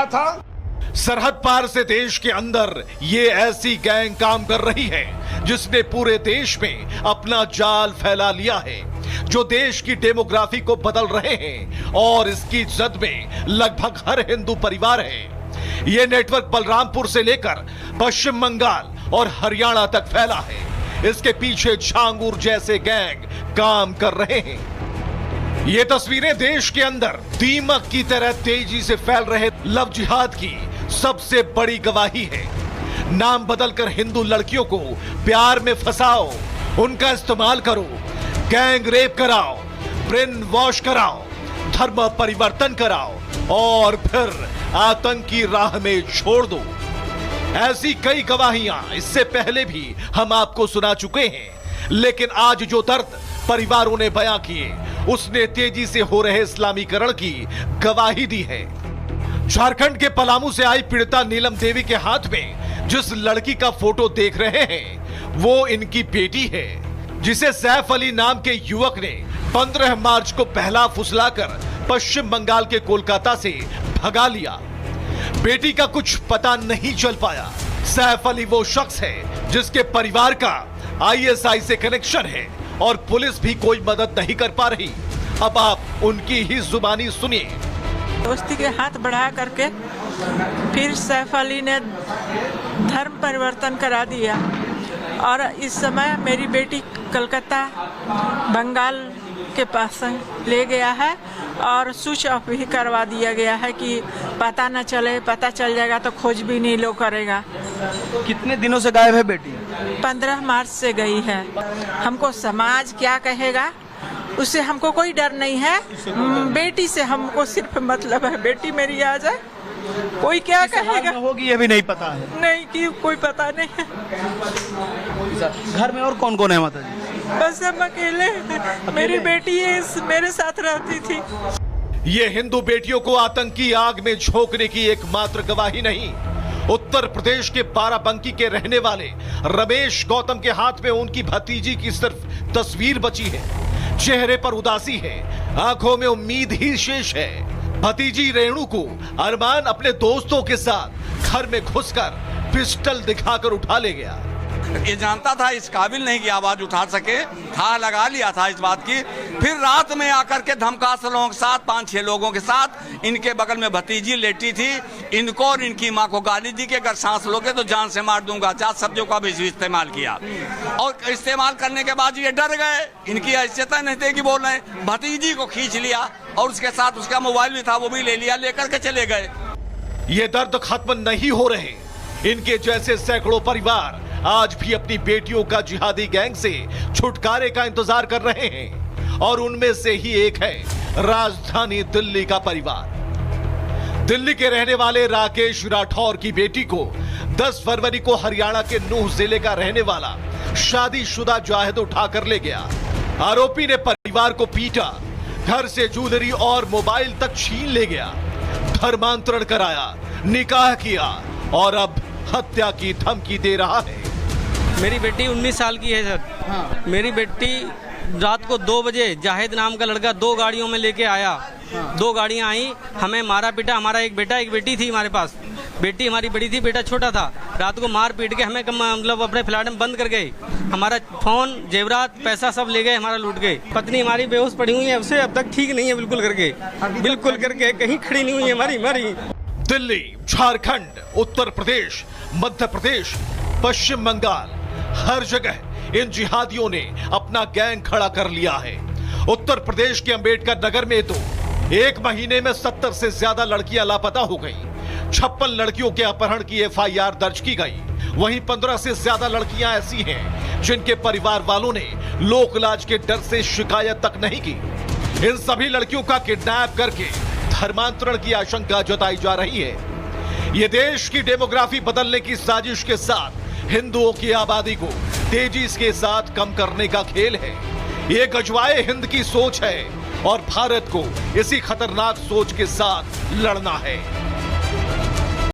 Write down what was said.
आया था। सरहद पार से देश के अंदर ये ऐसी गैंग काम कर रही है जिसने पूरे देश में अपना जाल फैला लिया है, जो देश की डेमोग्राफी को बदल रहे हैं और इसकी जद में लगभग हर हिंदू परिवार है। ये नेटवर्क बलरामपुर से लेकर पश्चिम बंगाल और हरियाणा तक फैला है। इसके पीछे झांगुर जैसे गैंग काम कर रहे हैं। ये तस्वीरें देश के अंदर दीमक की तरह तेजी से फैल रहे लव जिहाद की सबसे बड़ी गवाही है। नाम बदलकर हिंदू लड़कियों को प्यार में फंसाओ, उनका इस्तेमाल करो, गैंग रेप कराओ, ब्रेन वॉश कराओ, धर्म परिवर्तन कराओ और फिर आतंकी राह में छोड़ दो। ऐसी कई गवाहियां इससे पहले भी हम आपको सुना चुके हैं, लेकिन आज जो दर्द परिवारों ने बयां किए उसने तेजी से हो रहे इस्लामीकरण की गवाही दी है। झारखंड के पलामू से आई पीड़िता नीलम देवी के हाथ में जिस लड़की का फोटो देख रहे हैं वो इनकी बेटी है, जिसे सैफ अली नाम के युवक ने 15 मार्च को पहला फुसलाकर पश्चिम बंगाल के कोलकाता से भगा लिया। बेटी का कुछ पता नहीं चल पाया। सैफ अली वो शख्स है जिसके परिवार का आईएसआई से कनेक्शन है और पुलिस भी कोई मदद नहीं कर पा रही। अब आप उनकी ही जुबानी सुनिए। दोस्ती के हाथ बढ़ा करके फिर सैफ अली ने धर्म परिवर्तन करा दिया और इस समय मेरी बेटी कलकत्ता बंगाल के पास ले गया है और स्विच ऑफ भी करवा दिया गया है कि पता न चले, पता चल जाएगा तो खोज भी नहीं लोग करेगा। कितने दिनों से गायब है बेटी? 15 मार्च से गई है। हमको समाज क्या कहेगा उससे हमको कोई डर नहीं है। बेटी से हमको सिर्फ मतलब है, बेटी मेरी आ जाए, कोई क्या कहेगा होगी ये भी नहीं पता है। नहीं कि कोई पता नहीं है। घर में और कौन कौन है माता जी? बस हम अकेले हैं। मेरी बेटी मेरे साथ रहती थी। ये हिंदू बेटियों को आतंकी आग में झोंकने की एकमात्र गवाही नहीं। उत्तर प्रदेश के बाराबंकी के रहने वाले रमेश गौतम के हाथ में उनकी भतीजी की सिर्फ तस्वीर बची है। चेहरे पर उदासी है, आंखों में उम्मीद ही शेष है। भतीजी रेणु को अरमान अपने दोस्तों के साथ घर में घुसकर पिस्टल दिखाकर उठा ले गया। ये जानता था इस काबिल नहीं कि आवाज उठा सके, था लगा लिया था इस बात की। फिर रात में आकर के धमकास लोगों के साथ 5-6 लोगों के साथ इनके बगल में भतीजी लेटी थी। इनको और इनकी माँ को गाली दी कि अगर सांस लोगे तो जान से मार दूंगा। 4 शब्दों का भी इस्तेमाल किया और इस्तेमाल करने के बाद ये डर गए। इनकी हैसियत नहीं थी कि बोल रहे, भतीजी को खींच लिया और उसके साथ उसका मोबाइल भी था, वो भी ले लिया, लेकर के चले गए। ये दर्द खत्म नहीं हो रहे। इनके जैसे सैकड़ों परिवार आज भी अपनी बेटियों का जिहादी गैंग से छुटकारे का इंतजार कर रहे हैं और उनमें से ही एक है राजधानी दिल्ली का परिवार। दिल्ली के रहने वाले राकेश राठौर की बेटी को 10 फरवरी को हरियाणा के नूह जिले का रहने वाला शादीशुदा जाहिद उठाकर ले गया। आरोपी ने परिवार को पीटा, घर से ज्वेलरी और मोबाइल तक छीन ले गया, धर्मांतरण कराया, निकाह किया और अब हत्या की धमकी दे रहा है। मेरी बेटी 19 साल की है सर। हाँ। मेरी बेटी रात को 2 बजे जाहिद नाम का लड़का 2 गाड़ियों में लेके आया। हाँ। 2 गाड़ियां आई, हमें मारा पीटा। हमारा एक बेटा एक बेटी थी हमारे पास। बेटी हमारी बड़ी थी, बेटा छोटा था। रात को मार पीट के हमें मतलब अपने फ्लैट में बंद कर गए। हमारा फोन, जेवरात, पैसा सब ले गए, हमारा लूट गए। पत्नी हमारी बेहोश पड़ी हुई है, उसे अब तक ठीक नहीं है बिल्कुल करके कहीं खड़ी नहीं हुई है हमारी। दिल्ली, झारखंड, उत्तर प्रदेश, मध्य प्रदेश, पश्चिम बंगाल, हर जगह इन जिहादियों ने अपना गैंग खड़ा कर लिया है। उत्तर प्रदेश के अंबेडकर नगर में तो 1 महीने में 70 से ज्यादा लड़कियां लापता हो गईं। 56 लड़कियों के अपहरण की एफआईआर दर्ज की गई। वहीं 15 से ज्यादा लड़कियां ऐसी हैं जिनके परिवार वालों ने लोक लाज के डर से शिकायत तक नहीं की। इन सभी लड़कियों का किडनैप करके धर्मांतरण की आशंका जताई जा रही है। यह देश की डेमोग्राफी बदलने की साजिश के साथ हिंदुओं की आबादी को तेजी के साथ कम करने का खेल है। ये गजवाए हिंद की सोच है और भारत को इसी खतरनाक सोच के साथ लड़ना है।